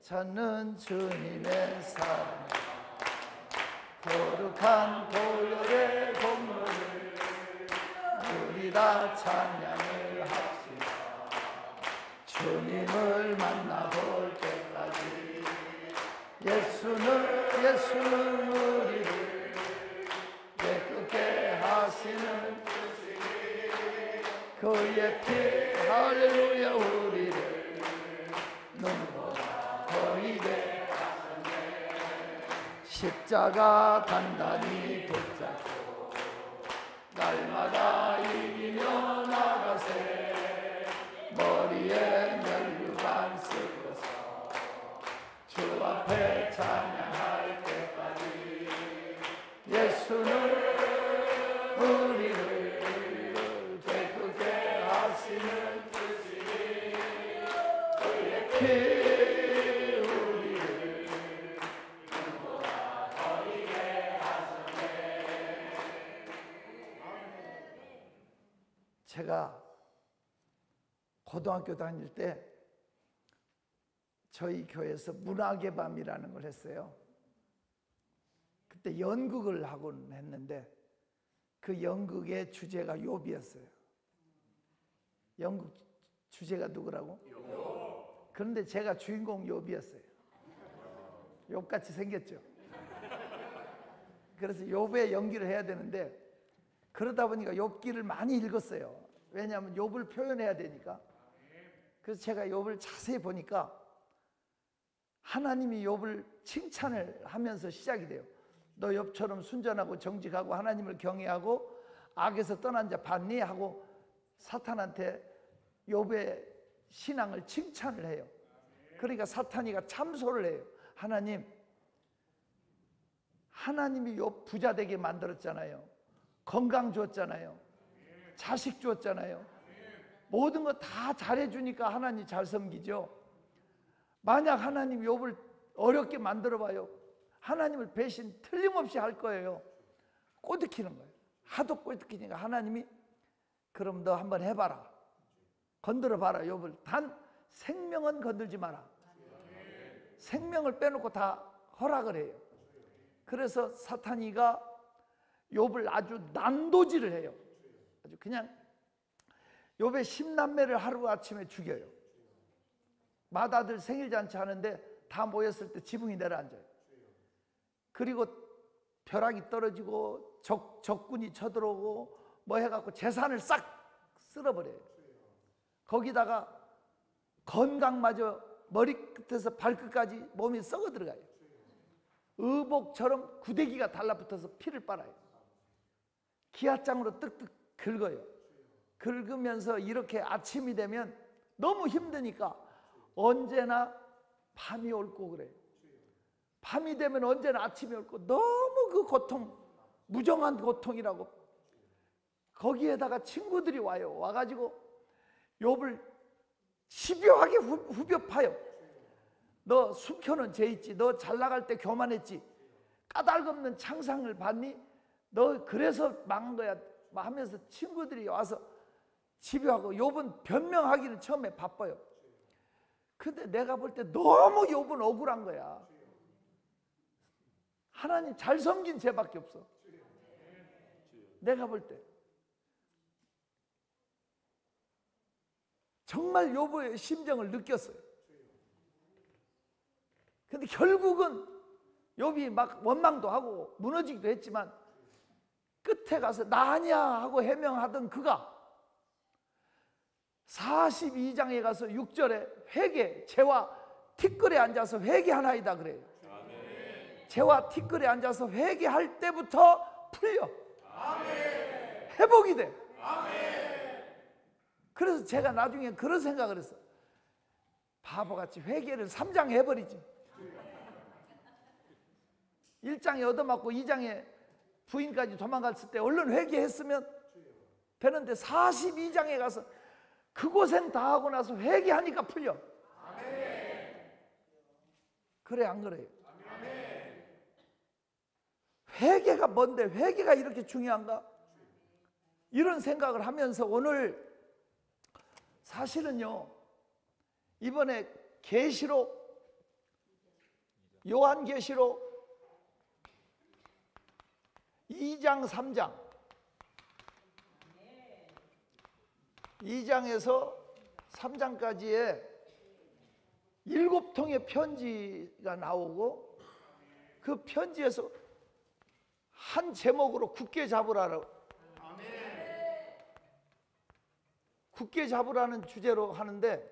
찾는 주님의 사랑, 거룩한 보혈의 공로를 우리 다 찬양을 합시다. 주님을 만나볼 때까지 예수는 우리를 깨끗게 하시는 그의 피, 할렐루야, 우리를 눈보다 더 이게 하셨네. 십자가 단단히 붙잡고 날마다 이기며 나가세. 머리에 면류관 쓰고서 주 앞에 찬양할 때까지 예수는 우리를 깨끗게 하시는 주시니 그의 피 우리를 눈보다 더 이게 하셨네. 제가 고등학교 다닐 때 저희 교회에서 문학의 밤이라는 걸 했어요. 그때 연극을 하곤 했는데 그 연극의 주제가 욥이었어요. 연극 주제가 누구라고? 욥. 그런데 제가 주인공 욥이었어요. 욥같이 생겼죠. 그래서 욥의 연기를 해야 되는데 그러다 보니까 욥기를 많이 읽었어요. 왜냐하면 욥을 표현해야 되니까. 그래서 제가 욥을 자세히 보니까 하나님이 욥을 칭찬을 하면서 시작이 돼요. 너 욥처럼 순전하고 정직하고 하나님을 경외하고 악에서 떠난 자 봤니? 하고 사탄한테 욥의 신앙을 칭찬을 해요. 그러니까 사탄이가 참소를 해요. 하나님이 욥 부자 되게 만들었잖아요. 건강 줬잖아요. 자식 줬잖아요. 모든 거 다 잘해주니까 하나님 잘 섬기죠. 만약 하나님 욥을 어렵게 만들어봐요. 하나님을 배신 틀림없이 할 거예요. 꼬드키는 거예요. 하도 꼬드키니까 하나님이 그럼 너 한번 해봐라. 건드려봐라 욥을. 단 생명은 건들지 마라. 생명을 빼놓고 다 허락을 해요. 그래서 사탄이가 욥을 아주 난도질을 해요. 아주 그냥 욥의 10남매를 하루아침에 죽여요. 맏아들 생일잔치 하는데 다 모였을 때 지붕이 내려앉아요. 그리고 벼락이 떨어지고 적군이 쳐들어오고 뭐 해갖고 재산을 싹 쓸어버려요. 거기다가 건강마저 머리끝에서 발끝까지 몸이 썩어 들어가요. 의복처럼 구데기가 달라붙어서 피를 빨아요. 기아장으로 뜩뜩 긁어요. 긁으면서 이렇게 아침이 되면 너무 힘드니까 언제나 밤이 올 거 그래요. 밤이 되면 언제나 아침이 올 거. 너무 그 고통, 무정한 고통이라고. 거기에다가 친구들이 와요. 와가지고 욥을 집요하게 후벼 파요. 너 숨겨놓은 죄 있지? 너 잘 나갈 때 교만했지? 까닭없는 창상을 받니? 너 그래서 망한 거야 하면서 친구들이 와서 집요하고 욥은 변명하기는 처음에 바빠요. 근데 내가 볼 때 너무 욥은 억울한 거야. 하나님 잘 섬긴 죄밖에 없어. 내가 볼 때 정말 욥의 심정을 느꼈어요. 근데 결국은 욥이 막 원망도 하고 무너지기도 했지만 끝에 가서 나 아니야 하고 해명하던 그가 42장에 가서 6절에 회개, 죄와 티끌에 앉아서 회개하나이다 그래요. 아멘. 죄와 티끌에 앉아서 회개할 때부터 풀려. 아멘. 회복이 돼. 아멘. 그래서 제가 나중에 그런 생각을 했어. 바보같이 회개를 3장 해버리지. 1장에 얻어맞고 2장에 부인까지 도망갔을 때 얼른 회개했으면 되는데 42장에 가서 그 고생 다 하고 나서 회개하니까 풀려. 아멘. 그래 안 그래요? 아멘. 회개가 뭔데 회개가 이렇게 중요한가? 이런 생각을 하면서 오늘 사실은요 이번에 계시록 요한계시록 2장 3장 2장에서 3장까지의 7통의 편지가 나오고 그 편지에서 한 제목으로 굳게 잡으라고 굳게 잡으라는 주제로 하는데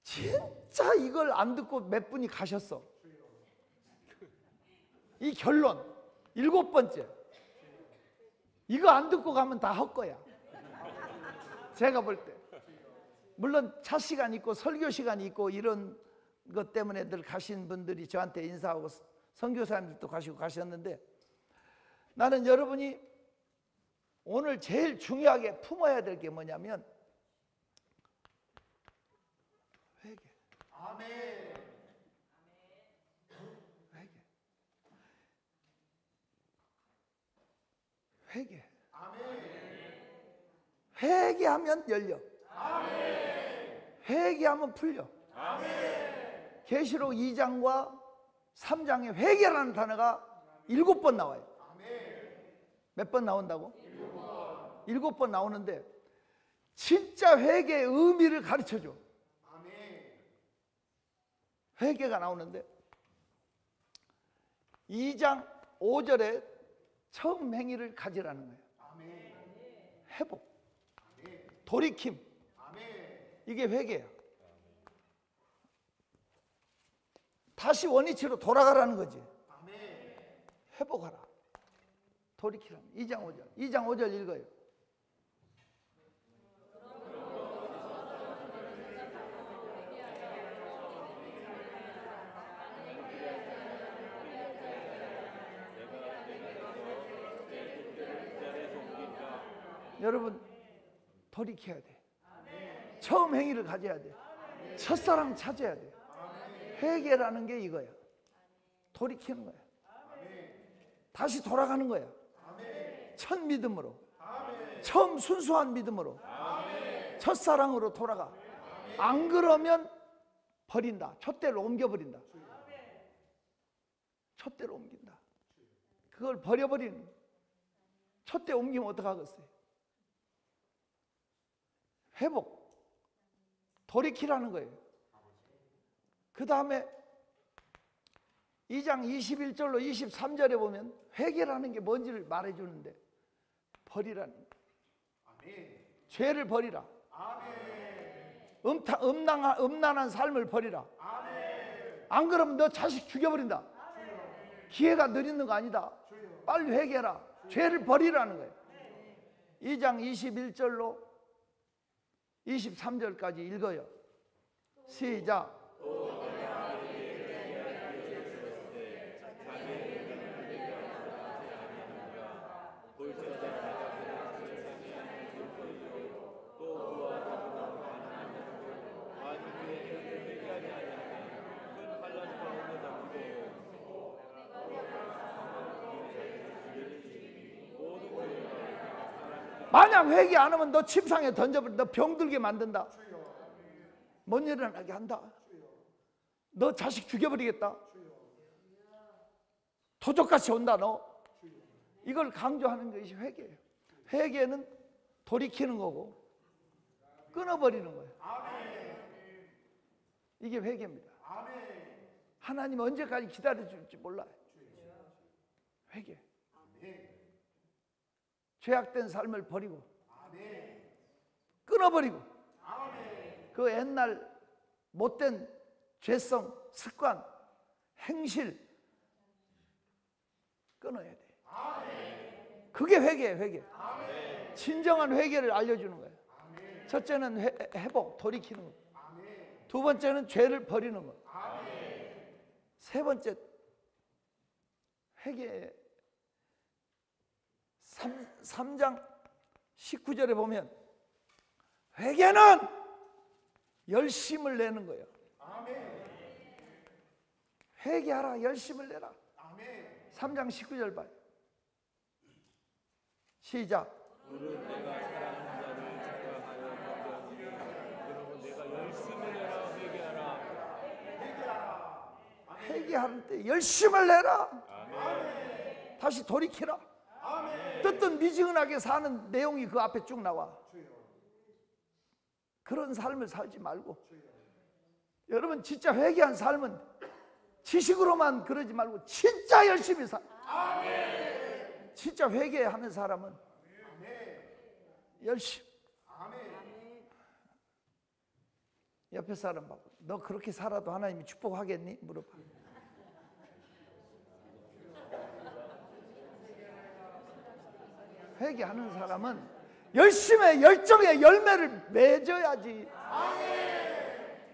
진짜 이걸 안 듣고 몇 분이 가셨어. 이 결론 7번째 이거 안 듣고 가면 다 헛거야. 제가 볼 때 물론 차 시간 있고 설교 시간이 있고 이런 것 때문에 늘 가신 분들이 저한테 인사하고 선교사님들도 가시고 가셨는데 나는 여러분이 오늘 제일 중요하게 품어야 될 게 뭐냐면 회개. 아멘. 회개. 회개. 아멘. 회개하면 열려. 아멘. 회개하면 풀려. 아멘. 계시록 2장과 3장에 회개라는 단어가 7번 나와요. 몇 번 나온다고? 7번 나오는데 진짜 회개의 의미를 가르쳐줘. 회개가 나오는데 2장 5절에 처음 행위를 가지라는 거예요. 회복, 돌이킴, 이게 회개야. 다시 원위치로 돌아가라는 거지. 회복하라, 돌이키라. 2장 5절 2장 5절 읽어요. 여러분 돌이켜야 돼. 처음 행위를 가져야 돼. 첫사랑 찾아야 돼. 회개라는 게 이거야. 돌이키는 거야. 다시 돌아가는 거야. 첫 믿음으로, 처음 순수한 믿음으로, 첫사랑으로 돌아가. 안 그러면 버린다. 촛대로 옮겨버린다. 촛대로 옮긴다. 그걸 버려버리는. 촛대 옮기면 어떡하겠어요? 회복, 돌이키라는 거예요. 그 다음에 2장 21절로 23절에 보면 회개라는 게 뭔지를 말해주는데 버리라는 거예요. 죄를 버리라. 음란한 삶을 버리라. 안 그러면 너 자식 죽여버린다. 기회가 느리는 거 아니다. 빨리 회개해라. 죄를 버리라는 거예요. 2장 21절로 23절까지 읽어요. 시작. 만약 회개 안 하면 너 침상에 던져버린다. 너 병들게 만든다. 못 일어나게 한다. 너 자식 죽여버리겠다. 도적같이 온다. 너 이걸 강조하는 것이 회개예요. 회개는 돌이키는 거고 끊어버리는 거예요. 이게 회개입니다. 하나님 언제까지 기다려줄지 몰라요. 회개. 죄악된 삶을 버리고 끊어버리고 그 옛날 못된 죄성, 습관, 행실 끊어야 돼. 그게 회개예요. 회개. 진정한 회개를 알려주는 거예요. 첫째는 회복, 돌이키는 거. 두 번째는 죄를 버리는 거. 세 번째 회개. 3장 19절에 보면 회개는 열심을 내는 거예요. 회개하라, 열심을 내라. 3장 19절 봐요. 시작. 회개할 때 열심을 내라. 다시 돌이키라. 뜨뜻 미지근하게 사는 내용이 그 앞에 쭉 나와. 그런 삶을 살지 말고, 여러분 진짜 회개한 삶은 지식으로만 그러지 말고 진짜 열심히 살. 진짜 회개하는 사람은 열심히. 옆에 사람 봐. 너 그렇게 살아도 하나님이 축복하겠니? 물어봐. 회개하는 사람은 열심의 열정의 열매를 맺어야지.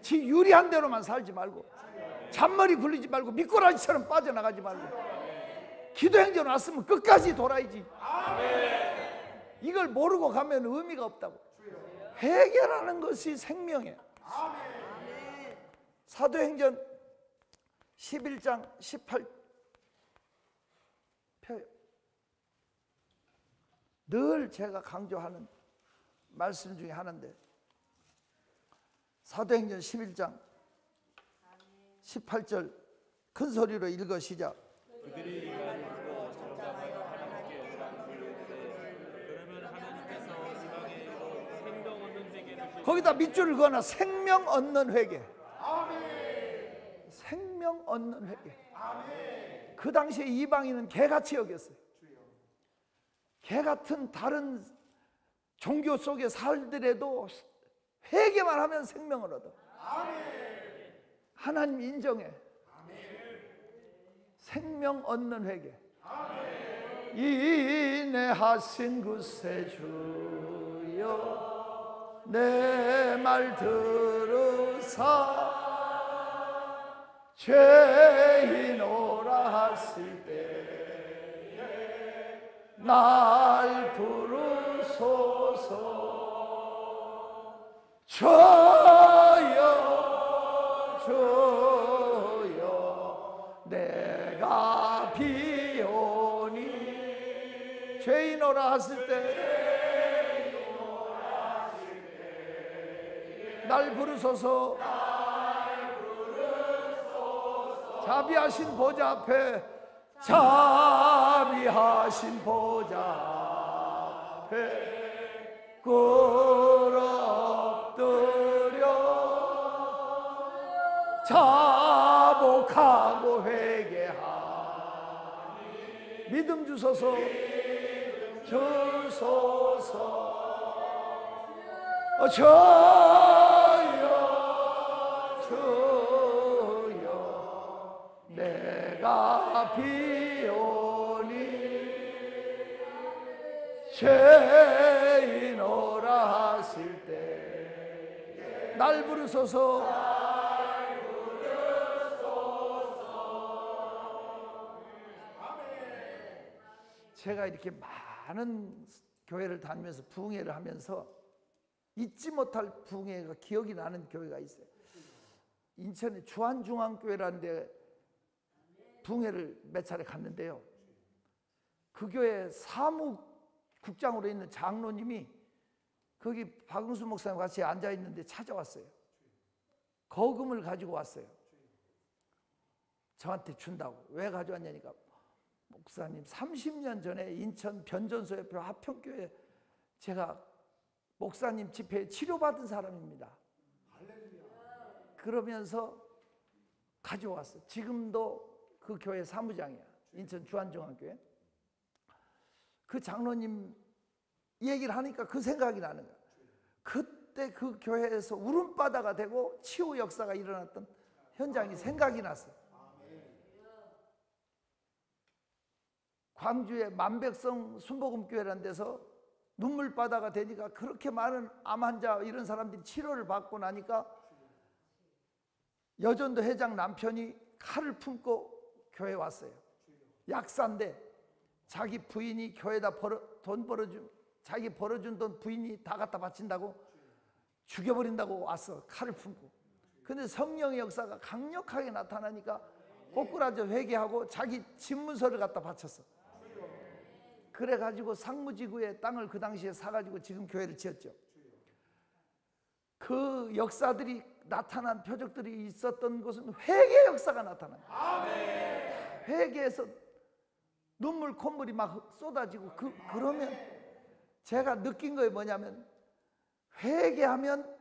지 유리한 대로만 살지 말고, 잔머리 굴리지 말고, 미꾸라지처럼 빠져나가지 말고, 기도 행전 왔으면 끝까지 돌아야지. 이걸 모르고 가면 의미가 없다고. 회개라는 것이 생명이에요. 사도행전 11장 18표, 늘 제가 강조하는 말씀 중에 하나인데, 사도행전 11장 18절 큰 소리로 읽어 시작. 그들이 이간으로 잠잠하여 하나님께 영광 돌리되 그러면 하나님께서 이방인으로 생명 얻는 회개를 거기다 밑줄을 그어놔. 생명 얻는 회개. 생명 얻는 회개. 그 당시에 이방인은 개같이 여겼어요. 개 같은 다른 종교 속에 살더라도 회개만 하면 생명을 얻어. 하나님 인정해. 생명 얻는 회개. 인내하신 구세주여 내 말 들으사 죄인오라 하실 때에 날 부르소서. 주여 주여 내가 비오니. 죄인오라 하실 때 날 부르소서. 자비하신 보좌 앞에, 자비하신 보좌 앞에 꿇어 엎드려 자복하고 회개하니. 믿음 주소서. 주소서. 주여 주여 내가 비오니 죄인오라 하실 때 날 부르소서. 제가 이렇게 많은 교회를 다니면서 부흥회를 하면서 잊지 못할 부흥회가 기억이 나는 교회가 있어요. 인천의 주한중앙교회라는 데 부흥회를 몇 차례 갔는데요, 그 교회 사무국장으로 있는 장로님이 거기 박응수 목사님 같이 앉아 있는데 찾아왔어요. 거금을 가지고 왔어요. 저한테 준다고. 왜 가져왔냐니까, 목사님 30년 전에 인천 변전소 옆에 화평교회 제가 목사님 집회에 치료받은 사람입니다. 그러면서 가져왔어. 지금도 그 교회 사무장이야. 인천 주한중앙교회. 그 장로님 얘기를 하니까 그 생각이 나는 거야. 그때 그 교회에서 울음바다가 되고 치유 역사가 일어났던 현장이 생각이 났어. 광주의 만백성 순복음교회라는 데서 눈물바다가 되니까 그렇게 많은 암 환자 이런 사람들이 치료를 받고 나니까 여전도 회장 남편이 칼을 품고 교회에 왔어요. 약사인데 자기 부인이 교회에다 돈 벌어준, 자기 벌어준 돈 부인이 다 갖다 바친다고 죽여버린다고 왔어. 칼을 품고. 근데 성령의 역사가 강력하게 나타나니까 꼬꾸라져 회개하고 자기 집문서를 갖다 바쳤어. 그래가지고 상무지구에 땅을 그 당시에 사가지고 지금 교회를 지었죠. 그 역사들이 나타난 표적들이 있었던 곳은 회개 역사가 나타납니다. 회개에서 눈물 콧물이 막 쏟아지고 그러면 제가 느낀 거에 뭐냐면 회개하면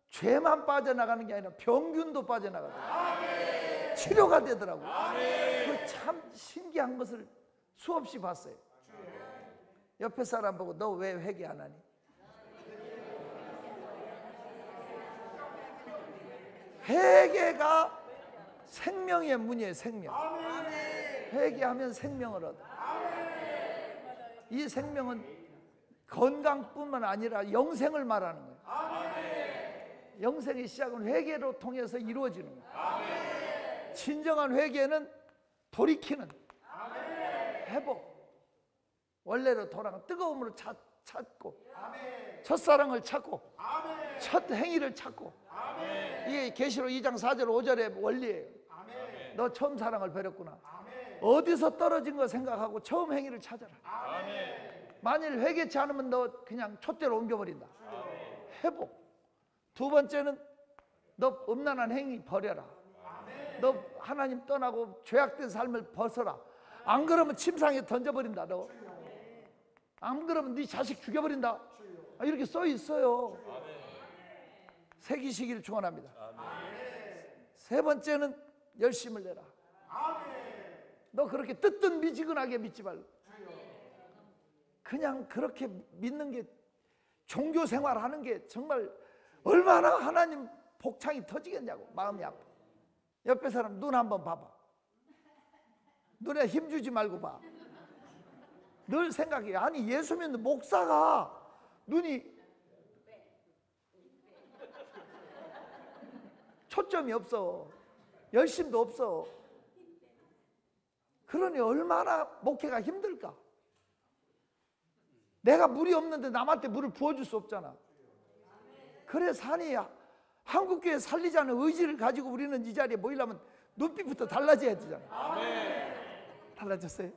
죄만 빠져나가는 게 아니라 병균도 빠져나가더라고요. 치료가 되더라고요. 그 참 신기한 것을 수없이 봤어요. 옆에 사람 보고 너 왜 회개 안 하니? 회개가 생명의 문이에요. 생명. 회개하면 생명을 얻어. 이 생명은 건강뿐만 아니라 영생을 말하는 거예요. 영생의 시작은 회개로 통해서 이루어지는 거예요. 진정한 회개는 돌이키는, 회복, 원래로 돌아가 뜨거움으로 찾고, 첫사랑을 찾고, 첫 행위를 찾고. 이게 계시록 2장 4절 5절의 원리예요. 너 처음 사랑을 버렸구나. 어디서 떨어진 거 생각하고 처음 행위를 찾아라. 만일 회개치 않으면 너 그냥 촛대로 옮겨버린다. 회복. 두 번째는 너 음란한 행위 버려라. 너 하나님 떠나고 죄악된 삶을 벗어라. 안 그러면 침상에 던져버린다. 너 안 그러면 네 자식 죽여버린다. 이렇게 써 있어요. 새기시기를 축원합니다. 세 번째는 열심을 내라. 너 그렇게 뜨뜻미지근하게 믿지 말고 그냥 그렇게 믿는 게, 종교 생활하는 게 정말 얼마나 하나님 복창이 터지겠냐고. 마음이 아파. 옆에 사람 눈 한번 봐봐. 눈에 힘주지 말고 봐. 늘 생각해. 아니 예수 믿는 목사가 눈이 초점이 없어. 열심도 없어. 그러니 얼마나 목회가 힘들까. 내가 물이 없는데 남한테 물을 부어줄 수 없잖아. 그래 산이 한국교회 살리자는 의지를 가지고 우리는 이 자리에 모이려면 눈빛부터 달라져야 되잖아. 달라졌어요?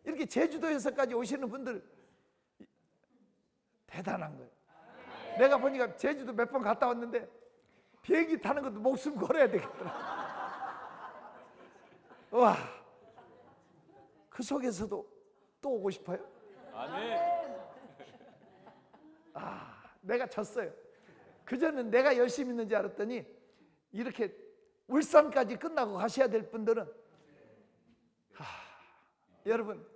이렇게 제주도에서까지 오시는 분들 대단한 거예요. 내가 보니까 제주도 몇 번 갔다 왔는데 비행기 타는 것도 목숨 걸어야 되겠더라. 와, 그 속에서도 또 오고 싶어요? 내가 졌어요. 그전엔 내가 열심히 있는지 알았더니 이렇게 울산까지 끝나고 가셔야 될 분들은 여러분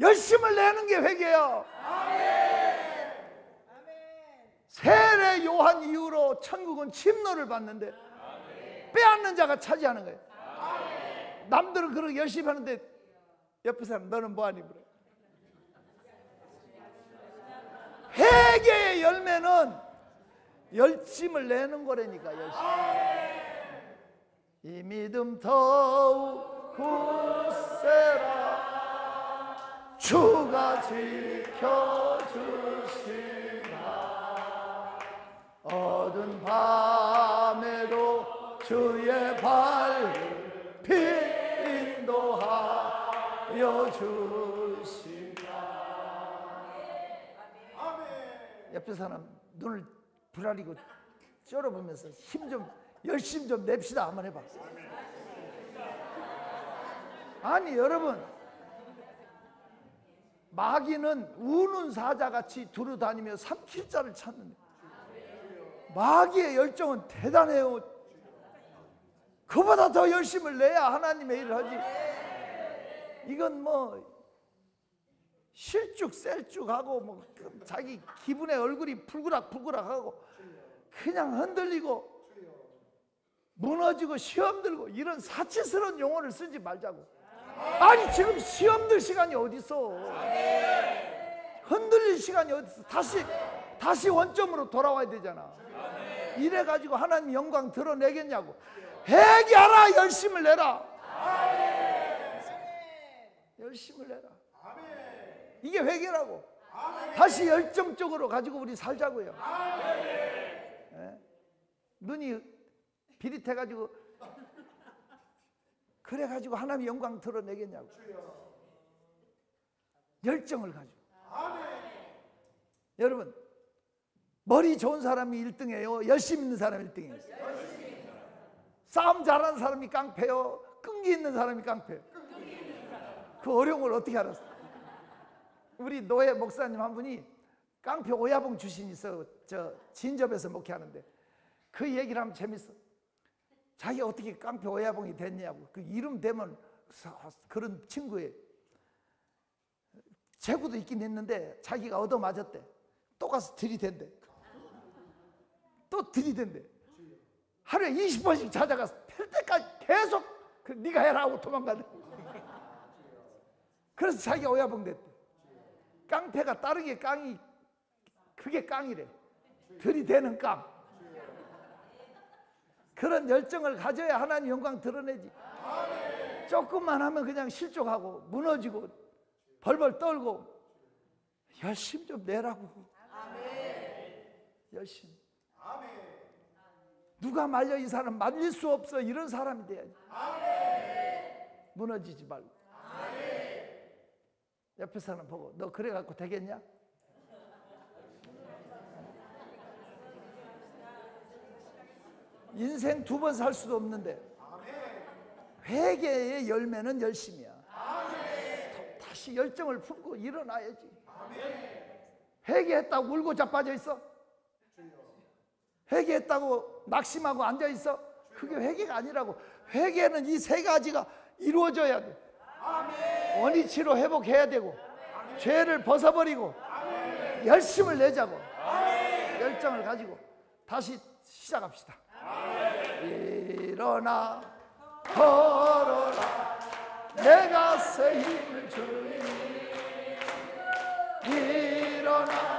열심을 내는 게 회개예요. 세례 요한 이후로 천국은 침노를 받는데 빼앗는 자가 차지하는 거예요. 남들은 그렇게 열심히 하는데 옆에 사람 너는 뭐하니 그래. 회개의 열매는 열심을 내는 거라니까. 열심. 이 믿음 더욱 굳세라. 주가 지켜주시나. 어두운 밤에도 주의 발을 인도하여 주시나. 옆에 사람 눈을 부라리고 쩔어보면서 힘 좀, 열심 좀 냅시다. 한번 해봐. 아니 여러분, 마귀는 우는 사자같이 두루다니며 삼킬 자를 찾는데 마귀의 열정은 대단해요. 그보다 더 열심을 내야 하나님의 일을 하지. 이건 뭐 실쭉셀쭉하고 뭐 자기 기분에 얼굴이 풀그락풀그락하고 그냥 흔들리고 무너지고 시험 들고 이런 사치스러운 용어를 쓰지 말자고. 아니 지금 시험 들 시간이 어디 있어. 흔들릴 시간이 어디 있어. 다시 원점으로 돌아와야 되잖아. 이래 가지고 하나님 영광 드러내겠냐고. 회개하라. 열심을 내라. 열심을 내라. 이게 회개라고. 다시 열정적으로 가지고 우리 살자고요. 네? 눈이 비릿해가지고 그래가지고 하나님 영광 드러내겠냐고. 열정을 가지고. 여러분 머리 좋은 사람이 1등이에요? 열심 있는 사람이 1등이에요? 싸움 잘하는 사람이 깡패요? 끈기 있는 사람이 깡패요? 그 어려운 걸 어떻게 알았어? 우리 노예 목사님 한 분이 깡패 오야봉 출신이 있어. 저 진접에서 목회하는데 그 얘기를 하면 재밌어. 자기가 어떻게 깡패 오야봉이 됐냐고. 그 이름 되면 그런 친구예요. 재구도 있긴 했는데 자기가 얻어맞았대. 또 가서 들이댄대. 또 들이댄대. 하루에 20번씩 찾아가서 팰 때까지 계속 네가 해라 하고 도망가대. 그래서 자기가 오야봉 됐대. 깡패가 다른 게 깡이, 그게 깡이래. 들이대는 깡. 그런 열정을 가져야 하나님 영광 드러내지. 조금만 하면 그냥 실족하고 무너지고 벌벌 떨고. 열심 좀 내라고. 열심. 누가 말려 이 사람 말릴 수 없어. 이런 사람이 돼야지. 무너지지 말고. 옆에 사람 보고 너 그래 갖고 되겠냐? 인생 2번 살 수도 없는데 회개의 열매는 열심이야. 다시 열정을 품고 일어나야지. 회개했다고 울고 자빠져 있어? 회개했다고 낙심하고 앉아 있어? 그게 회개가 아니라고. 회개는 이 3가지가 이루어져야 돼. 원위치로 회복해야 되고 죄를 벗어버리고 열심을 내자고. 열정을 가지고 다시 시작합시다. 일어나 걸어라 내가 새 힘을 주니. 일어나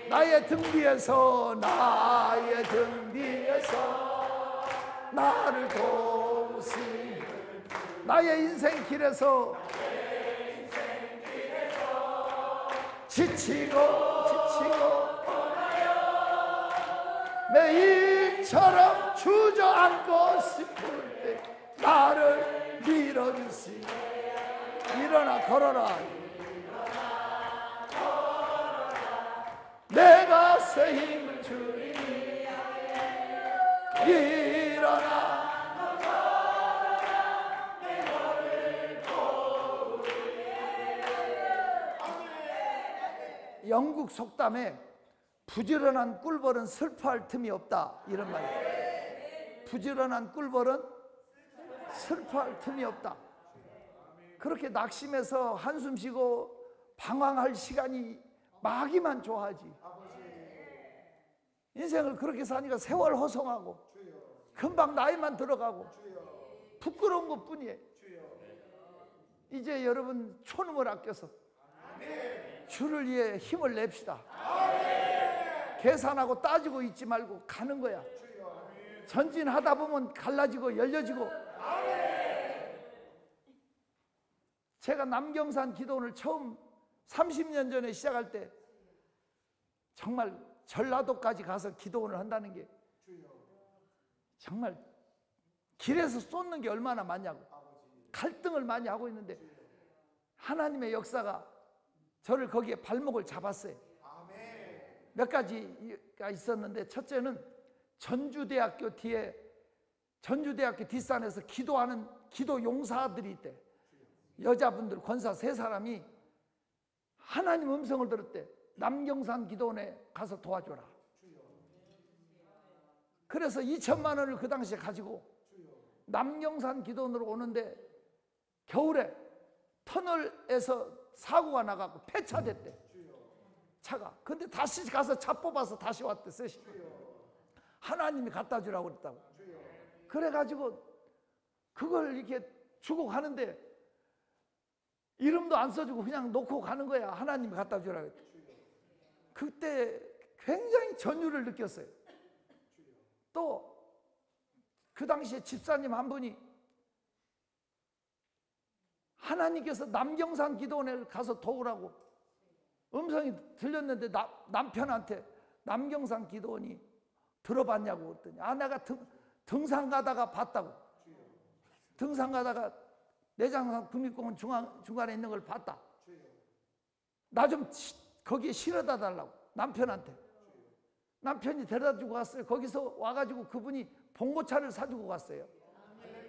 나의 등 뒤에서 나의 등 뒤에서 나를 도우시. 나의 인생 길에서 지치고 매일처럼 주저앉고 싶을 때 나를 밀어주시. 일어나 걸어라 내가 새 힘을 주니. 일어나 영국 속담에 부지런한 꿀벌은 슬퍼할 틈이 없다 이런 말이에요. 부지런한 꿀벌은 슬퍼할 틈이 없다. 그렇게 낙심해서 한숨 쉬고 방황할 시간이 마귀만 좋아하지. 인생을 그렇게 사니까 세월 허송하고 금방 나이만 들어가고 부끄러운 것뿐이에요. 이제 여러분 초능을 아껴서 주를 위해 힘을 냅시다. 계산하고 따지고 있지 말고 가는 거야. 전진하다 보면 갈라지고 열려지고. 제가 남경산 기도원을 처음 30년 전에 시작할 때 정말 전라도까지 가서 기도원을 한다는 게 정말 길에서 쏟는 게 얼마나 많냐고. 갈등을 많이 하고 있는데 하나님의 역사가 저를 거기에 발목을 잡았어요. 몇 가지가 있었는데 첫째는 전주대학교 뒷산에서 기도하는 기도 용사들이 있대. 여자분들 권사 3사람이 하나님 음성을 들었대. 남경산 기도원에 가서 도와줘라. 그래서 2천만 원을 그 당시에 가지고 남경산 기도원으로 오는데 겨울에 터널에서 사고가 나가고 폐차됐대. 차가. 근데 다시 가서 차 뽑아서 다시 왔대. 셋이. 하나님이 갖다 주라고 그랬다고. 그래가지고 그걸 이렇게 주고 가는데 이름도 안 써주고 그냥 놓고 가는 거야. 하나님이 갖다 주라고 했대. 그때 굉장히 전율을 느꼈어요. 또 그 당시에 집사님 한 분이 하나님께서 남경산 기도원에 가서 도우라고 음성이 들렸는데 남편한테 남경산 기도원이 들어봤냐고 그랬더니 내가 등산 가다가 봤다고. 등산 가다가 내장산 국립공원 중간에 있는 걸 봤다. 나 좀 거기에 실어다 달라고 남편한테. 남편이 데려다 주고 갔어요. 거기서 와가지고 그분이 봉고차를 사주고 갔어요.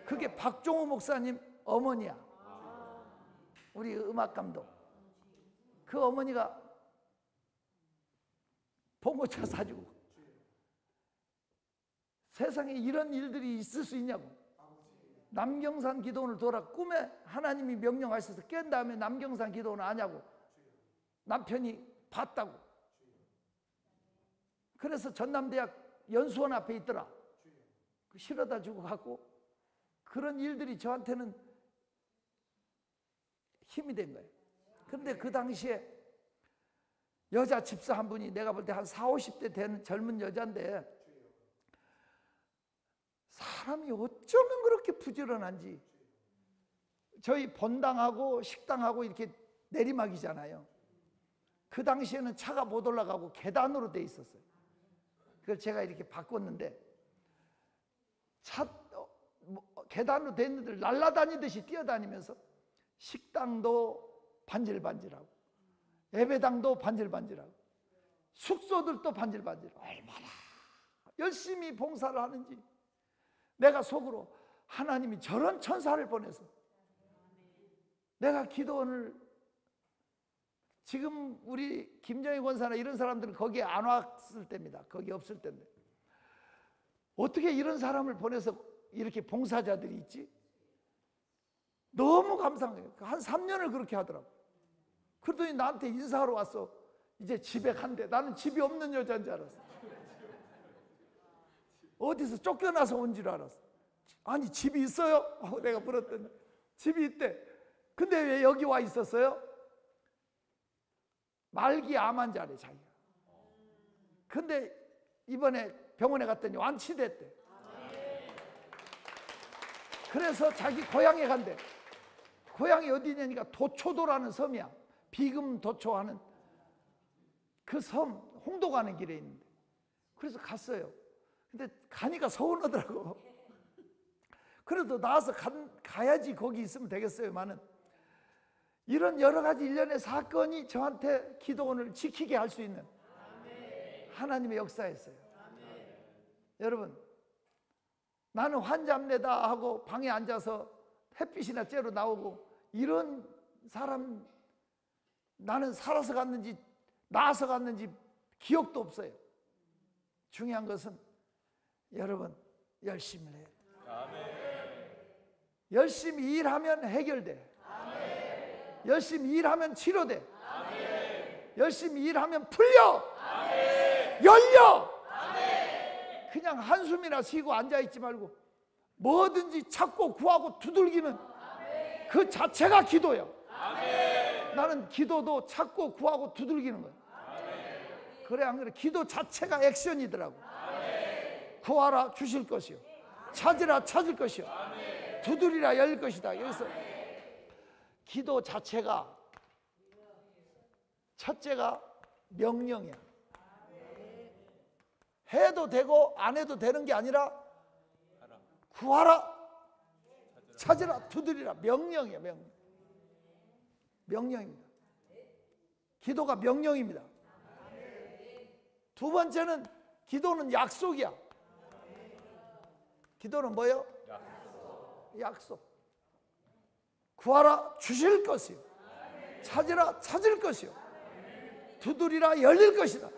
그게 박종호 목사님 어머니야. 우리 음악 감독. 그 어머니가 봉고차 사주고. 세상에 이런 일들이 있을 수 있냐고. 남경산 기도원을 돌아 꿈에 하나님이 명령하셔서 깬 다음에 남경산 기도원을 아냐고. 남편이 봤다고. 그래서 전남대학 연수원 앞에 있더라. 실어다 주고 갔고. 그런 일들이 저한테는 힘이 된 거예요. 그런데 그 당시에 여자 집사 한 분이 내가 볼 때 한 40, 50대 되는 젊은 여자인데 사람이 어쩌면 그렇게 부지런한지. 저희 본당하고 식당하고 이렇게 내리막이잖아요. 그 당시에는 차가 못 올라가고 계단으로 돼 있었어요. 그걸 제가 이렇게 바꿨는데 계단으로 돼 있는 데를 날아다니듯이 뛰어다니면서 식당도 반질반질하고 예배당도 반질반질하고 숙소들도 반질반질. 얼마나 열심히 봉사를 하는지. 내가 속으로 하나님이 저런 천사를 보내서 내가 기도원을, 지금 우리 김정희 권사나 이런 사람들은 거기에 안 왔을 때입니다. 거기 없을 때인데 어떻게 이런 사람을 보내서 이렇게 봉사자들이 있지? 너무 감사해요. 한 3년을 그렇게 하더라고. 그러더니 나한테 인사하러 왔어. 이제 집에 간대. 나는 집이 없는 여자인 줄 알았어. 어디서 쫓겨나서 온 줄 알았어. 아니 집이 있어요? 하고 내가 물었더니 집이 있대. 근데 왜 여기 와 있었어요? 말기 암 환자래 자기가. 근데 이번에 병원에 갔더니 완치됐대. 그래서 자기 고향에 간대. 고향이 어디냐니까 도초도라는 섬이야. 비금 도초하는 그 섬, 홍도 가는 길에 있는데. 그래서 갔어요. 근데 가니까 서운하더라고. 그래도 나와서 가야지 거기 있으면 되겠어요만은 이런 여러 가지 일련의 사건이 저한테 기도원을 지키게 할 수 있는 하나님의 역사였어요. 여러분, 나는 환자입니다 하고 방에 앉아서 햇빛이나 쬐러 나오고 이런 사람, 나는 살아서 갔는지 나아서 갔는지 기억도 없어요. 중요한 것은 여러분 열심히 해야 돼. 열심히 일하면 해결돼. 열심히 일하면 치료돼. 열심히 일하면 풀려. 열려. 그냥 한숨이나 쉬고 앉아있지 말고 뭐든지 찾고 구하고 두들기는 그 자체가 기도야. 나는 기도도 찾고 구하고 두들기는 거야. 그래 안 그래? 기도 자체가 액션이더라고. 구하라 주실 것이요, 찾으라 찾을 것이요, 두드리라 열릴 것이다. 그래서 기도 자체가 첫째가 명령이야. 해도 되고 안 해도 되는 게 아니라 구하라 찾으라 두드리라. 명령이야. 명령입니다. 기도가 명령입니다. 두 번째는 기도는 약속이야. 기도는 뭐예요? 약속. 구하라 주실 것이요, 찾으라 찾을 것이요, 두드리라 열릴 것이다.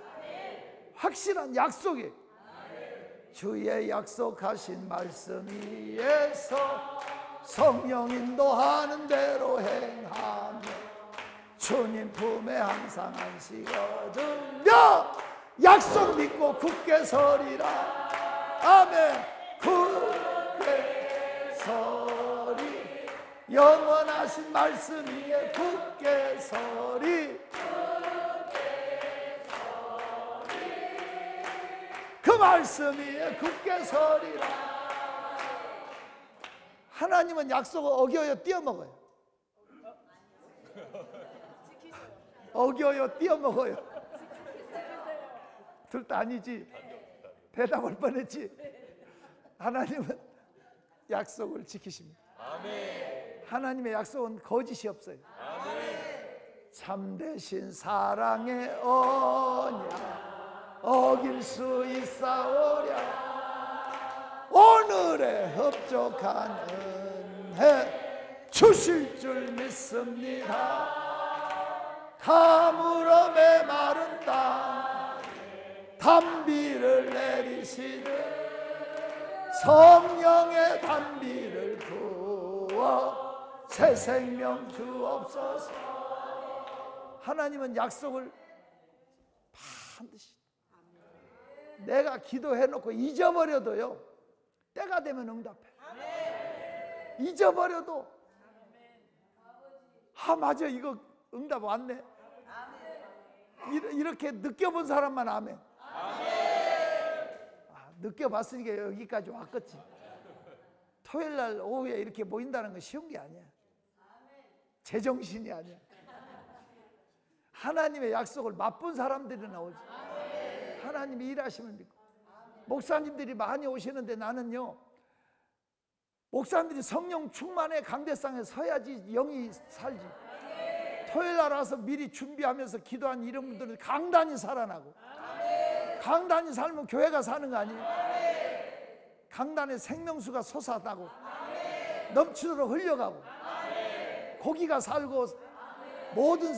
확실한 약속이에요. 주의 약속하신 말씀 위에서 성령 인도하는 대로 행하며 주님 품에 항상 안식거든요. 약속 믿고 굳게 서리라. 아멘. 굳게 서리. 영원하신 말씀 위에 굳게 서리. 그 말씀 위에 굳게 서리라. 하나님은 약속을 어겨요 띄어먹어요? 어겨요 띄어먹어요? 둘 다 아니지. 대답할 뻔했지. 하나님은 약속을 지키십니다. 하나님의 약속은 거짓이 없어요. 참되신 사랑의 언약 어길 수 있사오랴. 오늘의 흡족한 은혜 주실 줄 믿습니다. 가물어 메마른 땅 단비를 내리시듯 성령의 단비를 부어 새 생명 주옵소서. 하나님은 약속을 반드시, 내가 기도해놓고 잊어버려도요, 때가 되면 응답해. 잊어버려도 아 맞아, 이거 응답 왔네. 이렇게 느껴본 사람만 아멘. 느껴봤으니까 여기까지 왔겠지. 토요일날 오후에 이렇게 모인다는 건 쉬운 게 아니야. 제정신이 아니야. 하나님의 약속을 맛본 사람들이 나오지. 하나님이 일하시면 믿고. 목사님들이 많이 오시는데 나는요, 목사님들이 성령 충만의 강대상에 서야지 영이 살지. 토요일날 와서 미리 준비하면서 기도한 이런 분들은 강단이 살아나고, 강단이 살면 교회가 사는 거 아니에요? 강단에 생명수가 솟아나고 넘치도록 흘려가고 고기가 살고 모든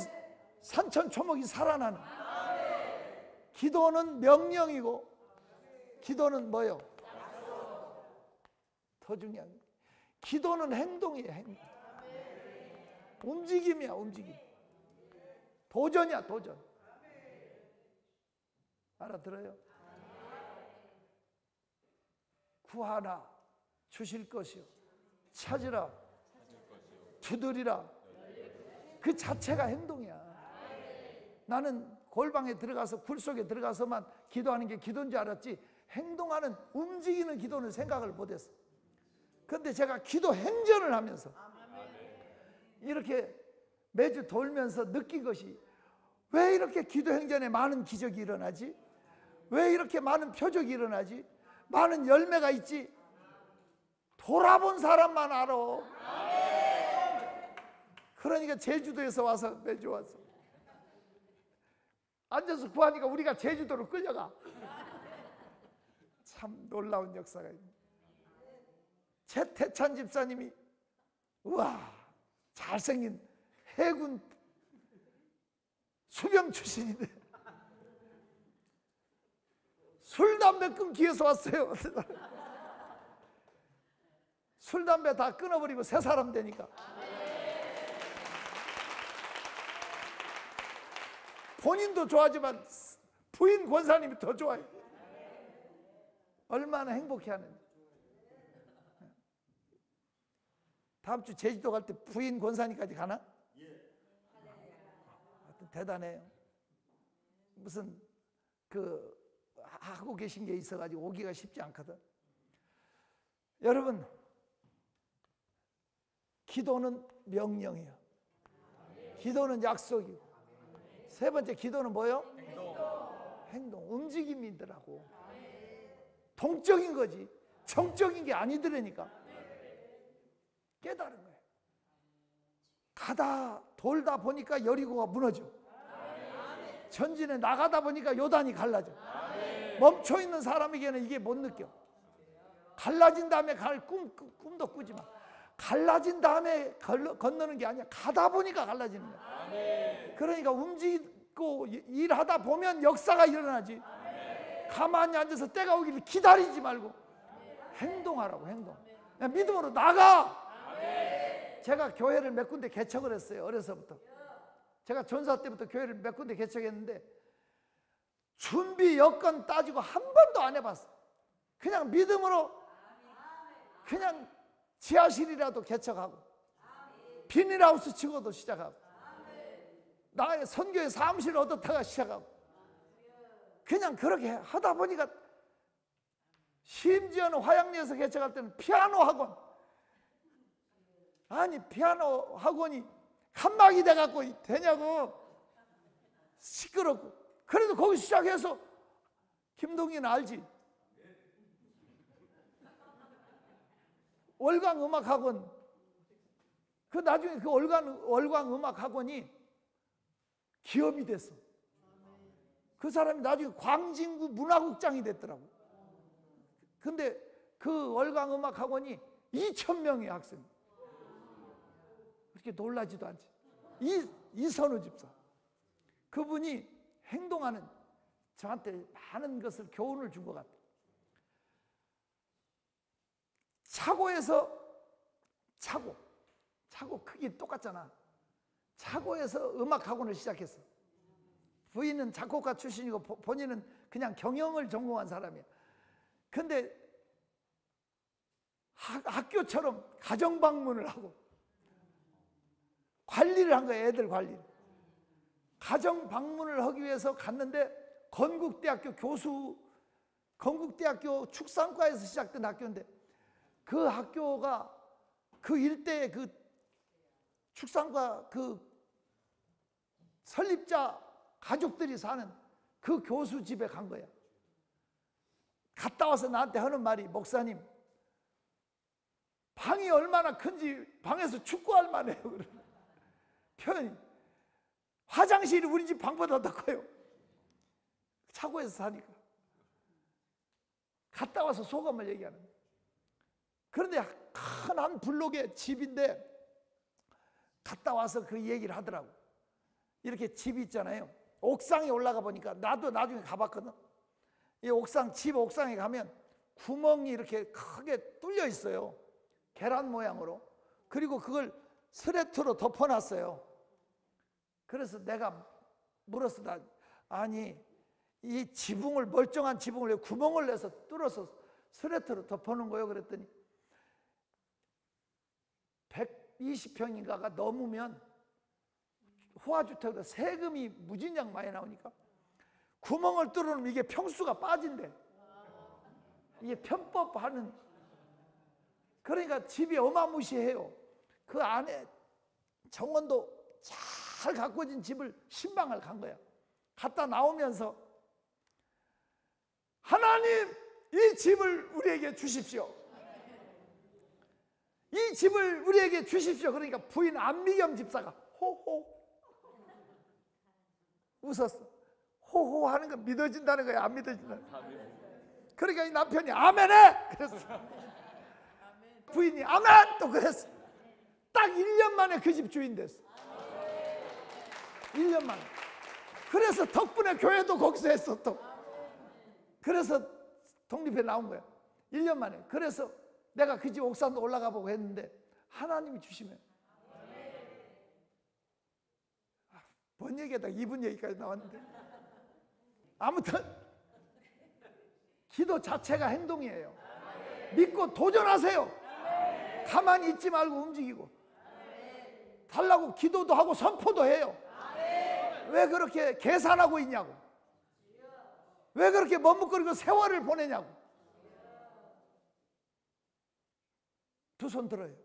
산천초목이 살아나는. 기도는 명령이고 기도는 뭐요? 더 중요한 게 기도는 행동이에요. 행동. 움직임이야, 움직임. 도전이야, 도전. 알아들어요? 구하라 주실 것이요 찾으라 두드리라. 그 자체가 행동이야. 나는 골방에 들어가서 굴 속에 들어가서만 기도하는 게 기도인 줄 알았지, 행동하는 움직이는 기도는 생각을 못했어. 그런데 제가 기도 행전을 하면서 이렇게 매주 돌면서 느낀 것이, 왜 이렇게 기도 행전에 많은 기적이 일어나지? 왜 이렇게 많은 표적이 일어나지? 많은 열매가 있지? 돌아본 사람만 알아. 그러니까 제주도에서 와서 매주 와서 앉아서 구하니까 우리가 제주도로 끌려가. 참 놀라운 역사가 있네. 최태찬 집사님이, 우와, 잘생긴 해군 수병 출신인데 술, 담배 끊기 위해서 왔어요. 술, 담배 다 끊어버리고 새 사람 되니까. 본인도 좋아하지만 부인 권사님이 더 좋아요. 얼마나 행복해하는지. 다음 주 제주도 갈 때 부인 권사님까지 가나? 대단해요. 무슨 그 하고 계신 게 있어가지고 오기가 쉽지 않거든. 여러분, 기도는 명령이에요. 기도는 약속이고, 세 번째 기도는 뭐요? 행동, 움직임이더라고. 동적인 거지 정적인 게 아니더라니까. 깨달은 거예요. 가다 돌다 보니까 여리고가 무너져. 전진에 나가다 보니까 요단이 갈라져. 멈춰있는 사람에게는 이게 못 느껴. 갈라진 다음에 갈 꿈도 꾸지 마. 갈라진 다음에 건너는 게 아니야. 가다 보니까 갈라지는 거야. 그러니까 움직이고 일하다 보면 역사가 일어나지. 가만히 앉아서 때가 오기를 기다리지 말고 행동하라고. 행동. 믿음으로 나가. 제가 교회를 몇 군데 개척을 했어요. 어려서부터. 제가 전사 때부터 교회를 몇 군데 개척했는데 준비 여건 따지고 한 번도 안 해봤어. 그냥 믿음으로 그냥 지하실이라도 개척하고 비닐하우스 치고도 시작하고 나의 선교의 사무실을 얻었다가 시작하고 그냥 그렇게 하다 보니까 심지어는 화양리에서 개척할 때는 피아노 학원, 아니 피아노 학원이 칸막이 돼갖고 되냐고 시끄럽고. 그래도 거기 시작해서 김동희는 알지? 월광음악학원, 그 나중에 그 월광음악학원이 기업이 됐어. 그 사람이 나중에 광진구 문화국장이 됐더라고. 근데 그 월광음악학원이 2,000명의 학생. 그렇게 놀라지도 않지. 이선우 집사. 그분이 행동하는, 저한테 많은 것을 교훈을 준 것 같아요. 차고에서 차고 크기 똑같잖아. 차고에서 음악학원을 시작했어. 부인은 작곡가 출신이고 본인은 그냥 경영을 전공한 사람이야. 근데 학교처럼 가정방문을 하고 관리를 한 거야. 애들 관리를. 가정방문을 하기 위해서 갔는데 건국대학교 건국대학교 축산과에서 시작된 학교인데, 그 학교가 그 일대에 그 축산과 그 설립자 가족들이 사는 그 교수 집에 간 거야. 갔다 와서 나한테 하는 말이, 목사님, 방이 얼마나 큰지 방에서 축구할 만해요. 표현이, 화장실이 우리 집 방보다 더 커요. 차고에서 사니까. 갔다 와서 소감을 얘기하는 거예요. 그런데 큰 한 블록의 집인데 갔다 와서 그 얘기를 하더라고. 이렇게 집이 있잖아요. 옥상에 올라가 보니까, 나도 나중에 가봤거든. 이 옥상, 집 옥상에 가면 구멍이 이렇게 크게 뚫려 있어요. 계란 모양으로. 그리고 그걸 스레트로 덮어놨어요. 그래서 내가 물었어. 아니, 이 지붕을, 멀쩡한 지붕을 구멍을 내서 뚫어서 스레트로 덮어놓은 거예요. 그랬더니 120평인가가 넘으면 호화주택으로 세금이 무진장 많이 나오니까 구멍을 뚫어놓으면 이게 평수가 빠진대. 이게 편법하는. 그러니까 집이 어마무시해요. 그 안에 정원도 잘 가꿔진 집을 신방을 간 거야. 갔다 나오면서, 하나님, 이 집을 우리에게 주십시오. 이 집을 우리에게 주십시오. 그러니까 부인 안미경 집사가 호호 웃었어. 호호 하는 거 믿어진다는 거야, 안 믿어진다는 거야. 그러니까 이 남편이 아멘해! 그랬어. 부인이 아멘! 또 그랬어. 딱 1년 만에 그 집 주인 됐어. 1년 만에. 그래서 덕분에 교회도 거기서 했어 또. 그래서 독립해 나온 거야. 1년 만에. 그래서 내가 그 집 옥상도 올라가 보고 했는데, 하나님이 주시면. 뭔 얘기하다 2분 얘기까지 나왔는데. 아무튼 기도 자체가 행동이에요. 믿고 도전하세요. 가만히 있지 말고 움직이고. 달라고 기도도 하고 선포도 해요. 왜 그렇게 계산하고 있냐고. 왜 그렇게 머뭇거리고 세월을 보내냐고. 두 손 들어요.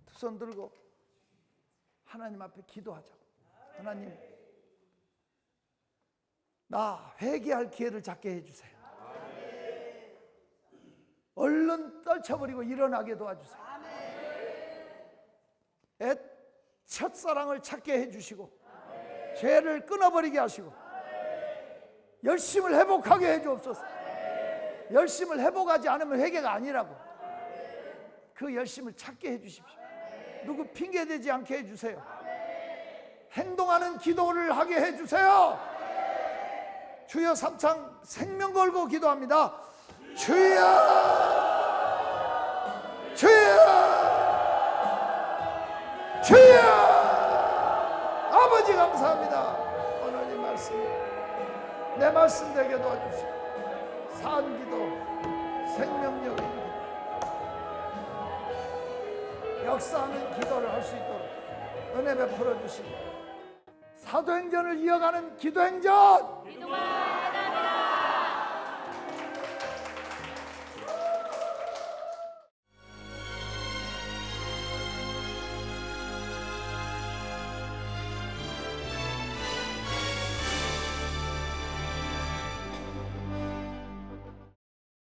두 손 들고 하나님 앞에 기도하자고. 하나님, 나 회개할 기회를 잡게 해주세요. 얼른 떨쳐버리고 일어나게 도와주세요. 첫사랑을 찾게 해주시고, 죄를 끊어버리게 하시고, 열심을 회복하게 해주옵소서. 열심을 회복하지 않으면 회개가 아니라고. 그 열심을 찾게 해주십시오. 누구 핑계대지 않게 해주세요. 행동하는 기도를 하게 해주세요. 주여, 삼창 생명 걸고 기도합니다. 주여, 주여, 주여. 아버지 감사합니다. 오늘 이 말씀, 내 말씀 되게 도와주시고, 사안기도, 생명력의 기도, 역사하는 기도를 할 수 있도록 은혜 베풀어 주시고, 사도행전을 이어가는 기도행전,